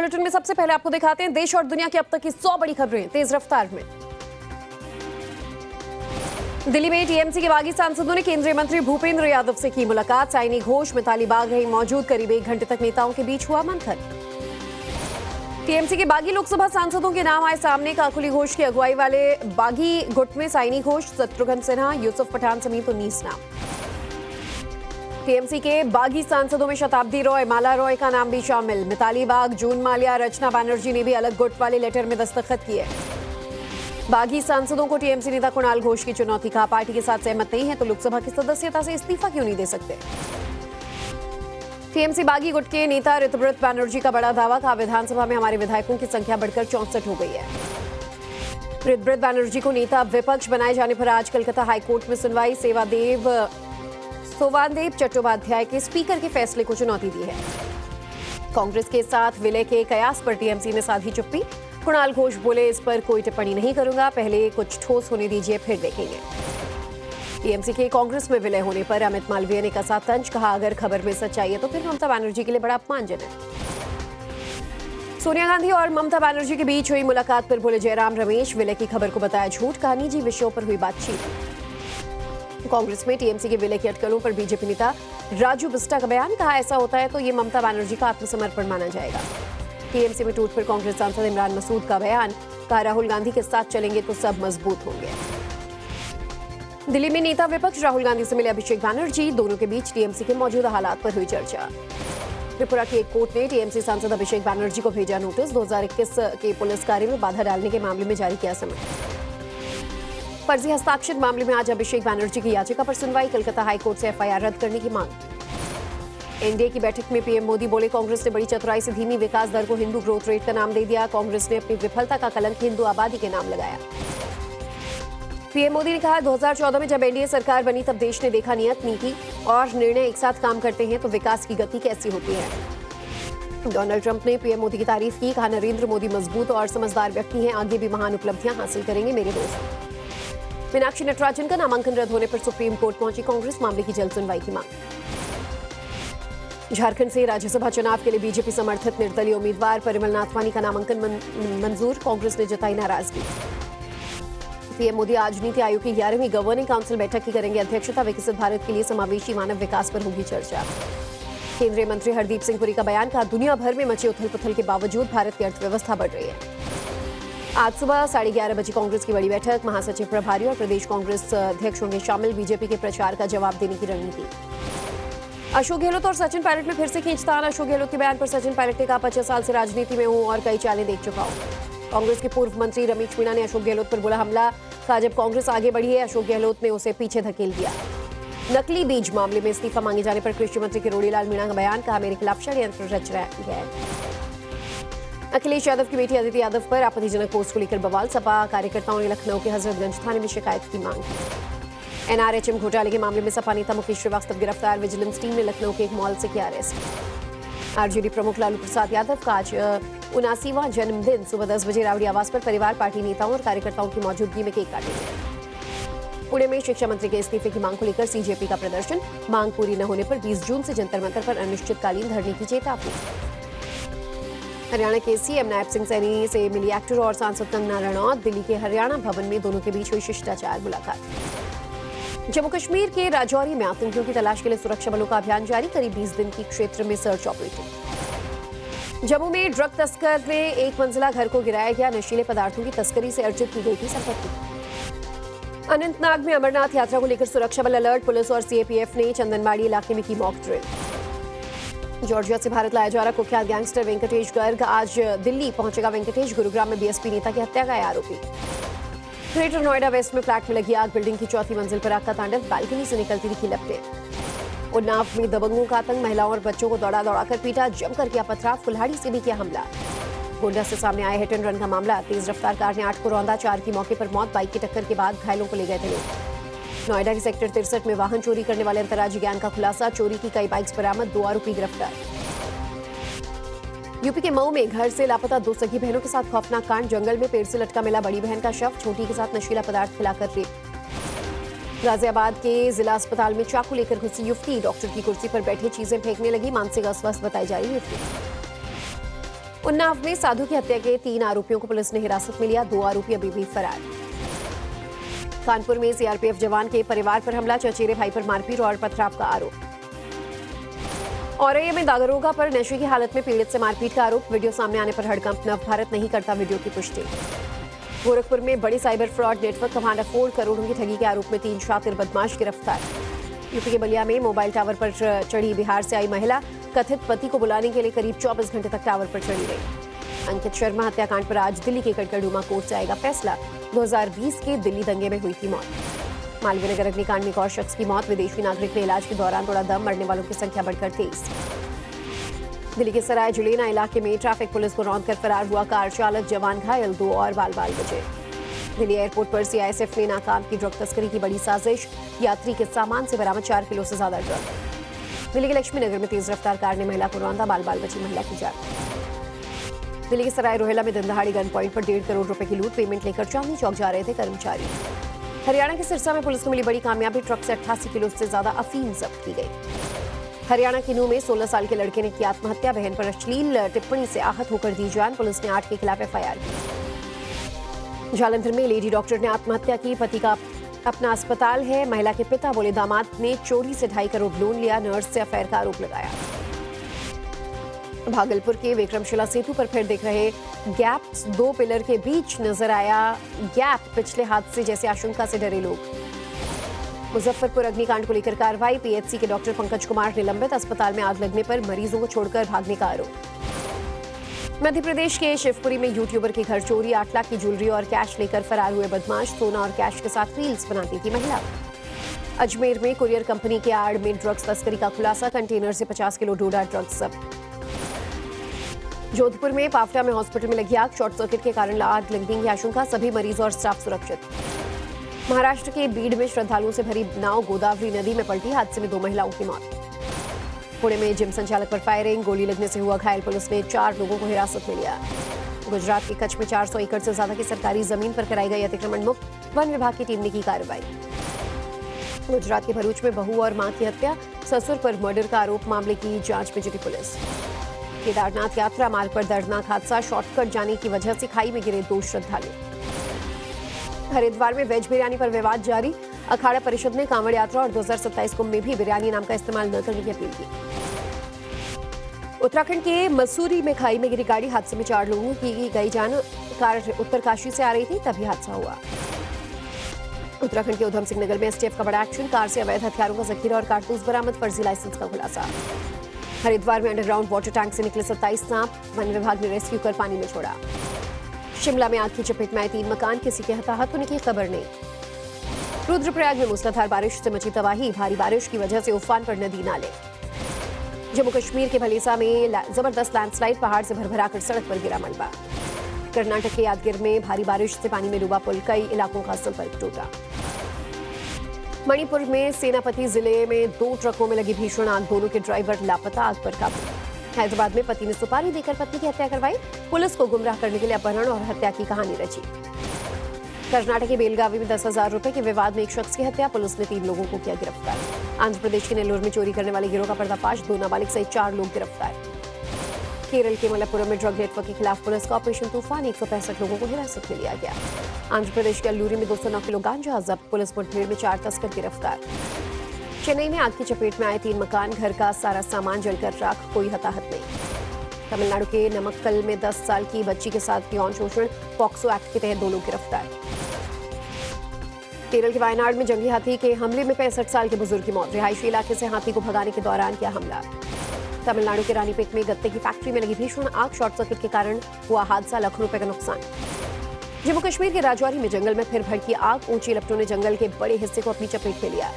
Bulletin में सबसे पहले आपको दिखाते हैं देश और दुनिया की अब तक की 100 बड़ी खबरें तेज रफ्तार में। दिल्ली में टीएमसी के बागी सांसदों ने केंद्रीय मंत्री भूपेंद्र यादव से की मुलाकात। साइनी घोष, मिताली बाग रही मौजूद। करीब 1 घंटे तक नेताओं के बीच हुआ मंथन। टीएमसी के बागी लोकसभा सांसदों के नाम आए सामने। काकुली घोष की अगुवाई वाले बागी गुट में साइनी घोष, शत्रुघ्न सिन्हा, यूसुफ पठान समेत 19 नाम। टीएमसी के बागी सांसदों में शताब्दी रॉय, माला रॉय का नाम भी शामिल। मिताली बाग, जून माल्या, रचना बनर्जी ने भी अलग गुट वाले लेटर में दस्तखत किए। बागी सांसदों को टीएमसी नेता कुणाल घोष की चुनौती। कहा, पार्टी के साथ सहमत नहीं है तो लोकसभा की सदस्यता से इस्तीफा क्यों नहीं दे सकते। टीएमसी बागी गुट के नेता ऋतव्रत बनर्जी का बड़ा दावा। कहा, विधानसभा में हमारे विधायकों की संख्या बढ़कर 64 हो गई है। ऋतव्रत बनर्जी को नेता विपक्ष बनाए जाने पर आज कलकत्ता हाईकोर्ट में सुनवाई। सोवानदेव चट्टोपाध्याय के स्पीकर के फैसले को चुनौती दी है। कांग्रेस के साथ विलय के कयास पर टीएमसी ने साधी चुप्पी। कुणाल घोष बोले, इस पर कोई टिप्पणी नहीं करूंगा, पहले कुछ ठोस होने दीजिए फिर देखेंगे। टीएमसी के कांग्रेस में विलय होने पर अमित मालवीय ने कसा तंज। कहा, अगर खबर में सच्चाई है तो फिर ममता बनर्जी के लिए बड़ा अपमानजनक है। सोनिया गांधी और ममता बनर्जी के बीच हुई मुलाकात पर बोले जयराम रमेश। विलय की खबर को बताया झूठ। कहा, निजी विषयों पर हुई बातचीत। कांग्रेस में टीएमसी के विलय की अटकलों पर बीजेपी नेता राजू बिस्टा का बयान। कहा, ऐसा होता है तो ये ममता बनर्जी का आत्मसमर्पण माना जाएगा। टीएमसी में टूट पर कांग्रेस सांसद इमरान मसूद का बयान। कहा, राहुल गांधी के साथ चलेंगे तो सब मजबूत होंगे। दिल्ली में नेता विपक्ष राहुल गांधी से मिले अभिषेक बनर्जी। दोनों के बीच टीएमसी के मौजूदा हालात पर हुई चर्चा। त्रिपुरा की एक कोर्ट ने टीएमसी सांसद अभिषेक बनर्जी को भेजा नोटिस। 2021 के पुलिस कार्य में बाधा डालने के मामले में जारी किया समय। फर्जी हस्ताक्षर मामले में आज अभिषेक बनर्जी की याचिका पर सुनवाई। कलकत्ता हाईकोर्ट से एफआईआर रद्द करने की मांग। एनडीए की बैठक में पीएम मोदी बोले, कांग्रेस ने बड़ी चतुराई से धीमी विकास दर को हिंदू ग्रोथ रेट का नाम दे दिया। कांग्रेस ने अपनी विफलता का कलंक हिंदू आबादी के नाम लगाया। पीएम मोदी ने कहा, 2014 में जब एनडीए सरकार बनी तब देश ने देखा नियत, नीति और निर्णय एक साथ काम करते हैं तो विकास की गति कैसी होती है। डोनाल्ड ट्रंप ने पीएम मोदी की तारीफ की। कहा, नरेंद्र मोदी मजबूत और समझदार व्यक्ति हैं, आगे भी महान उपलब्धियां हासिल करेंगे मेरे दोस्त। मीनाक्षी नटराजन का नामांकन रद्द होने पर सुप्रीम कोर्ट पहुंची कांग्रेस। मामले की जल्द सुनवाई की मांग। झारखंड से राज्यसभा चुनाव के लिए बीजेपी समर्थित निर्दलीय उम्मीदवार परिमल नाथवानी का नामांकन मंजूर। कांग्रेस ने जताई नाराजगी। पीएम मोदी आज नीति आयोग की 11वीं गवर्निंग काउंसिल बैठक की करेंगे अध्यक्षता। विकसित भारत के लिए समावेशी मानव विकास पर होगी चर्चा। केंद्रीय मंत्री हरदीप सिंह पुरी का बयान। कहा, दुनिया भर में मचे उथल पुथल के बावजूद भारत की अर्थव्यवस्था बढ़ रही है। आज सुबह 11:30 बजे कांग्रेस की बड़ी बैठक। महासचिव प्रभारी और प्रदेश कांग्रेस अध्यक्ष होंगे शामिल। बीजेपी के प्रचार का जवाब देने की रणनीति। अशोक गहलोत और सचिन पायलट में फिर से खींचतान। अशोक गहलोत के बयान पर सचिन पायलट ने कहा, 25 साल से राजनीति में हूं और कई चालें देख चुका हूं। कांग्रेस के पूर्व मंत्री रमेश मीणा ने अशोक गहलोत पर बोला हमला। कहा, जब कांग्रेस आगे बढ़ी है अशोक गहलोत ने उसे पीछे धकेल दिया। नकली बीज मामले में इस्तीफा मांगे जाने पर कृषि मंत्री किरोड़ीलाल मीणा का बयान। कहा, मेरे खिलाफ षड्यंत्र रच रहा है। अखिलेश यादव की बेटी अदिति यादव पर आपत्तिजनक पोस्ट को लेकर बवाल। सपा कार्यकर्ताओं ने लखनऊ के हजरतगंज थाने में शिकायत की मांग की। एनआरएचएम घोटाले के मामले में सपा नेता मुकेश श्रीवास्तव गिरफ्तार। विजिलेंस टीम ने लखनऊ के एक मॉल से किया अरेस्ट। आरजेडी प्रमुख लालू प्रसाद यादव का आज 79वां जन्मदिन। सुबह 10 बजे रावड़ी आवास पर परिवार, पार्टी नेताओं और कार्यकर्ताओं की मौजूदगी में केक काटेंगे। पुणे में शिक्षा मंत्री के इस्तीफे की मांग को लेकर सीजेपी का प्रदर्शन। मांग पूरी न होने पर 20 जून से जंतर मंतर पर अनिश्चितकालीन धरने की चेतावनी। हरियाणा के सीएम नायब सिंह सैनी से मिली एक्टर और सांसद कंगना रनौत। दिल्ली के हरियाणा भवन में दोनों के बीच हुई शिष्टाचार मुलाकात। जम्मू कश्मीर के राजौरी में आतंकियों की तलाश के लिए सुरक्षा बलों का अभियान जारी। करीब 20 दिन की क्षेत्र में सर्च ऑपरेशन। जम्मू में ड्रग तस्कर ने एक मंजिला घर को गिराया गया। नशीले पदार्थों की तस्करी से अर्जित की गई थी संपत्ति। अनंतनाग में अमरनाथ यात्रा को लेकर सुरक्षा बल अलर्ट। पुलिस और सीएपीएफ ने चंदनबाड़ी इलाके में की मॉक ड्रिल। जॉर्जिया से भारत लाया जा रहा कुख्यात गैंगस्टर वेंकटेश गर्ग आज दिल्ली पहुंचेगा। वेंकटेश गुरुग्राम में बीएसपी नेता की हत्या का है आरोपी। ग्रेटर नोएडा वेस्ट में फ्लैट में लगी आग। बिल्डिंग की 4थी मंजिल पर आग का तांडव। बालकनी से निकलती दिखी लपटें। उन्नाव में दबंगों का आतंक। महिलाओं और बच्चों को दौड़ा दौड़ा कर पीटा। जमकर किया पथराव। कुल्हाड़ी से भी किया हमला। गोंडा से सामने आया हिट एंड रन का मामला। तेज रफ्तार कार ने 8 को रौंदा। 4 की मौके पर मौत। बाइक की टक्कर के बाद घायलों को ले गए थे लोग। नोएडा के सेक्टर 63 में वाहन चोरी करने वाले अंतर्राज्यीय गैंग का खुलासा। चोरी की कई बाइक्स बरामद। 2 आरोपी गिरफ्तार। यूपी के मऊ में घर से लापता 2 सगी बहनों के साथ खौफनाक कांड। जंगल में पेड़ से लटका मिला बड़ी बहन का शव। छोटी के साथ नशीला पदार्थ खिलाकर रेप। गाजियाबाद के जिला अस्पताल में चाकू लेकर घुसी युवती। डॉक्टर की कुर्सी पर बैठे चीजें फेंकने लगी। मानसिक अस्वस्थ बताई जा रही युवती। उन्नाव में साधु की हत्या के 3 आरोपियों को पुलिस ने हिरासत में लिया, 2 आरोपी अभी भी फरार। कानपुर में सीआरपीएफ जवान के परिवार पर हमला, चचेरे भाई पर मारपीट और पथराव का आरोप। औरैया में दागरोगा पर नशे की हालत में पीड़ित से मारपीट का आरोप, वीडियो सामने आने पर हड़कंप, नव भारत नहीं करता वीडियो की पुष्टि। गोरखपुर में बड़ी साइबर फ्रॉड नेटवर्क का भांडा फोड़, करोड़ों की ठगी के आरोप में 3 शातिर बदमाश गिरफ्तार। यूपी के बलिया में मोबाइल टावर पर चढ़ी बिहार से आई महिला, कथित पति को बुलाने के लिए करीब 24 घंटे तक टावर पर चढ़ी रही। अंकित शर्मा हत्याकांड पर आज दिल्ली के कड़कड़डूमा कोर्ट से आएगा फैसला, 2020 के दिल्ली दंगे में हुई थी मौत। मालवीय नगर अग्निकांड में एक और शख्स की मौत, विदेशी नागरिक ने इलाज के दौरान तोड़ा दम, मरने वालों की संख्या बढ़कर 23। दिल्ली के सराय जुलेना इलाके में ट्रैफिक पुलिस को रौंद कर फरार हुआ कार चालक, जवान घायल, 2 और बाल बचे। दिल्ली एयरपोर्ट पर सीआईएसएफ ने नाकाम की ड्रग तस्करी की बड़ी साजिश, यात्री के सामान से बरामद 4 किलो से ज्यादा ड्रग। दिल्ली के लक्ष्मी नगर में तेज रफ्तार कार ने महिला को रौंदा, बाल बची महिला की जान। दिल्ली के सराय रोहिला में दिन दहाड़ी गन पॉइंट पर 1.5 करोड़ रुपए की लूट, पेमेंट लेकर चांदनी चौक जा रहे थे कर्मचारी। हरियाणा के सिरसा में पुलिस को मिली बड़ी कामयाबी, ट्रक से 88 किलो से ज्यादा अफीम जब्त की गई। हरियाणा के नूह में 16 साल के लड़के ने की आत्महत्या, बहन पर अश्लील टिप्पणी से आहत होकर दी जान, पुलिस ने 8 के खिलाफ एफआईआर की। जालंधर में लेडी डॉक्टर ने आत्महत्या की, पति का अपना अस्पताल है, महिला के पिता बोले दामाद ने चोरी से 2.5 करोड़ लोन लिया, नर्स से अफेयर का आरोप लगाया। भागलपुर के विक्रमशिला सेतु पर फिर दिख रहे गैप, 2 पिलर के बीच नजर आया गैप, पिछले हादसे जैसे आशंका से डरे लोग। मुजफ्फरपुर अग्निकांड को लेकर कार्रवाई, पीएचसी के डॉक्टर पंकज कुमार निलंबित, अस्पताल में आग लगने पर मरीजों को छोड़कर भागने का आरोप। मध्य प्रदेश के शिवपुरी में यूट्यूबर के घर चोरी, 8 लाख की ज्वेलरी और कैश लेकर फरार हुए बदमाश, सोना और कैश के साथ रील्स बनाती थी महिला। अजमेर में कुरियर कंपनी के आड़ में ड्रग्स तस्करी का खुलासा, कंटेनर से 50 किलो डोडा ड्रग्स जब्त। जोधपुर में पावटा में हॉस्पिटल में लगी आग, शॉर्ट सर्किट के कारण आग लगने की आशंका, सभी मरीज और स्टाफ सुरक्षित। महाराष्ट्र के बीड में श्रद्धालुओं से भरी नाव गोदावरी नदी में पलटी, हादसे में 2 महिलाओं की मौत। पुणे में जिम संचालक पर फायरिंग, गोली लगने से हुआ घायल, पुलिस ने 4 लोगों को हिरासत में लिया। गुजरात के कच्छ में 400 एकड़ से ज्यादा की सरकारी जमीन पर कराई गई अतिक्रमण मुक्त, वन विभाग की टीम ने की कार्रवाई। गुजरात के भरूच में बहू और मां की हत्या, ससुर पर मर्डर का आरोप, मामले की जांच में जुटी पुलिस। केदारनाथ यात्रा मार्ग पर दर्दनाक हादसा, शॉर्टकट जाने की वजह से खाई में गिरे 2 श्रद्धालु। हरिद्वार में वेज बिरयानी पर विवाद जारी, अखाड़ा परिषद ने कांवड़ यात्रा और 2027 कुंभ में भी बिरयानी नाम का इस्तेमाल न करने की अपील की। उत्तराखंड के मसूरी में खाई में गिरी गाड़ी, हादसे में 4 लोगों की गई जान, कार उत्तरकाशी से आ रही थी तभी हादसा हुआ। उत्तराखंड के उधम सिंह नगर में एसटीएफ का बड़ा एक्शन, कार से अवैध हथियारों का जखीरा और कारतूस बरामद, फर्जी लाइसेंस का खुलासा। हरिद्वार में अंडरग्राउंड वाटर टैंक से निकले 27 सांप, वन विभाग ने रेस्क्यू कर पानी में छोड़ा। शिमला में आग की चपेट में आए 3 मकान, किसी के हताहत होने की खबर नहीं। रुद्रप्रयाग में मूसलाधार बारिश से मची तबाही, भारी बारिश की वजह से उफान पर नदी नाले। जम्मू कश्मीर के भलेसा में जबरदस्त लैंडस्लाइड, पहाड़ से भरभराकर सड़क पर गिरा मलबा। कर्नाटक के यादगिर में भारी बारिश से पानी में डूबा पुल, कई इलाकों का संपर्क टूटा। मणिपुर में सेनापति जिले में 2 ट्रकों में लगी भीषण आग, दोनों के ड्राइवर लापता, आग पर काबू। हैदराबाद में पति ने सुपारी देकर पत्नी की हत्या करवाई, पुलिस को गुमराह करने के लिए अपहरण और हत्या की कहानी रची। कर्नाटक के बेलगावी में 10,000 रुपए के विवाद में एक शख्स की हत्या, पुलिस ने 3 लोगों को किया गिरफ्तार। आंध्र प्रदेश के नेल्लोर में चोरी करने वाले गिरोह का पर्दाफाश, 2 नाबालिग सहित 4 लोग गिरफ्तार। केरल के मलप्पुरम में ड्रग नेटवर्क के खिलाफ पुलिस का ऑपरेशन तूफान, 165 लोगों को हिरासत में लिया गया। आंध्र प्रदेश के अल्लूरी में 209 किलो गांजा जब्त, पुलिस मुठभेड़ में 4 तस्कर गिरफ्तार। चेन्नई में आग की चपेट में आए 3 मकान, घर का सारा सामान जलकर राख, कोई हताहत नहीं। तमिलनाडु के नमक्कल में 10 साल की बच्ची के साथ यौन शोषण, पॉक्सो एक्ट के तहत 2 लोग गिरफ्तार। केरल के वायनाड में जंगली हाथी के हमले में 65 साल के बुजुर्ग की मौत, रिहायशी इलाके से हाथी को भगाने के दौरान किया हमला। तमिलनाडु के रानीपेट में गत्ते की फैक्ट्री में लगी भीषण आग, शॉर्ट सर्किट के कारण हुआ हादसा, लाखों रुपए का नुकसान। जम्मू कश्मीर के राजौरी में जंगल में फिर भड़की आग, ऊंची लपटों ने जंगल के बड़े हिस्से को अपनी चपेट में लिया।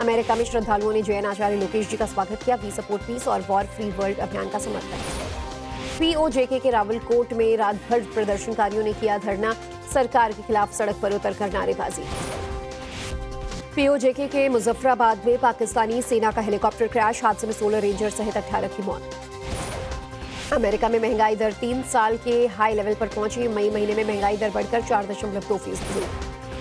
अमेरिका में श्रद्धालुओं ने जैन आचार्य लोकेश जी का स्वागत किया, वी सपोर्ट पीस और वॉर फ्री वर्ल्ड अभियान का समर्थन। पीओजेके के रावलकोट में रात भर प्रदर्शनकारियों ने किया धरना, सरकार के खिलाफ सड़क पर उतरकर नारेबाजी। पीओजेके के मुजफ्फराबाद में पाकिस्तानी सेना का हेलीकॉप्टर क्रैश, हादसे में 16 रेंजर सहित 18 की मौत। अमेरिका में महंगाई दर 3 साल के हाई लेवल पर पहुंची, मई महीने में महंगाई दर बढ़कर 4.2% हुई।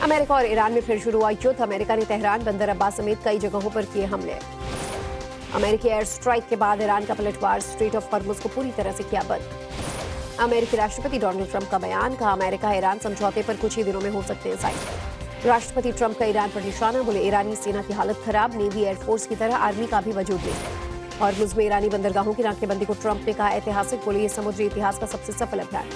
अमेरिका और ईरान में फिर शुरू हुआ युद्ध, अमेरिका ने तेहरान, बंदर अब्बास समेत कई जगहों पर किए हमले। अमेरिकी एयर स्ट्राइक के बाद ईरान का पलटवार, स्ट्रेट ऑफ हॉर्मुज को पूरी तरह से किया बंद। अमेरिकी राष्ट्रपति डोनाल्ड ट्रंप का बयान, कहा अमेरिका ईरान समझौते पर कुछ ही दिनों में हो सकते हैं साइन। राष्ट्रपति ट्रंप का ईरान पर निशाना, बोले ईरानी सेना की हालत खराब, नेवी एयरफोर्स की तरह आर्मी का भी वजूद नहीं। और मुल्क में ईरानी बंदरगाहों की नाकेबंदी को ट्रंप ने कहा ऐतिहासिक, बोले ये समुद्री इतिहास का सबसे सफल अभियान।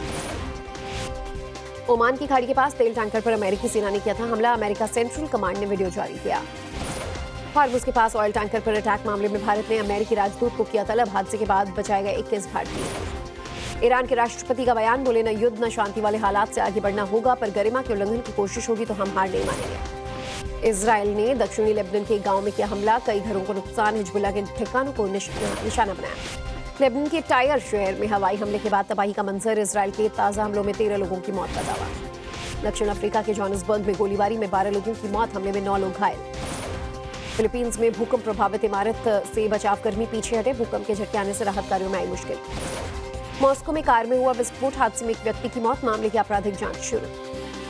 ओमान की खाड़ी के पास तेल टैंकर पर अमेरिकी सेना ने किया था हमला, अमेरिका सेंट्रल कमांड ने वीडियो जारी किया। हॉर्मुज़ के पास ऑयल टैंकर पर अटैक मामले में भारत ने अमेरिकी राजदूत को किया तलब, हादसे के बाद बचाए गए 21 भारतीय। ईरान के राष्ट्रपति का बयान, बोले न युद्ध न शांति वाले हालात से आगे बढ़ना होगा, पर गरिमा के उल्लंघन की कोशिश होगी तो हम हार नहीं मानेंगे। इजराइल ने दक्षिणी लेबनान के एक गांव में किया हमला, कई घरों को नुकसान, हिजबुल्लाह के ठिकानों को निशाना बनाया। लेबनान के टायर शहर में हवाई हमले के बाद तबाही का मंजर, इजराइल के ताज़ा हमलों में 13 लोगों की मौत का दावा। दक्षिण अफ्रीका के जोहान्सबर्ग में गोलीबारी में 12 लोगों की मौत, हमले में 9 लोग घायल। फिलीपींस में भूकंप प्रभावित इमारत से बचावकर्मी पीछे हटे, भूकंप के झटके आने से राहत कार्यों में आई मुश्किल। मॉस्को में कार में हुआ विस्फोट, हादसे में एक व्यक्ति की मौत, मामले की आपराधिक जांच शुरू।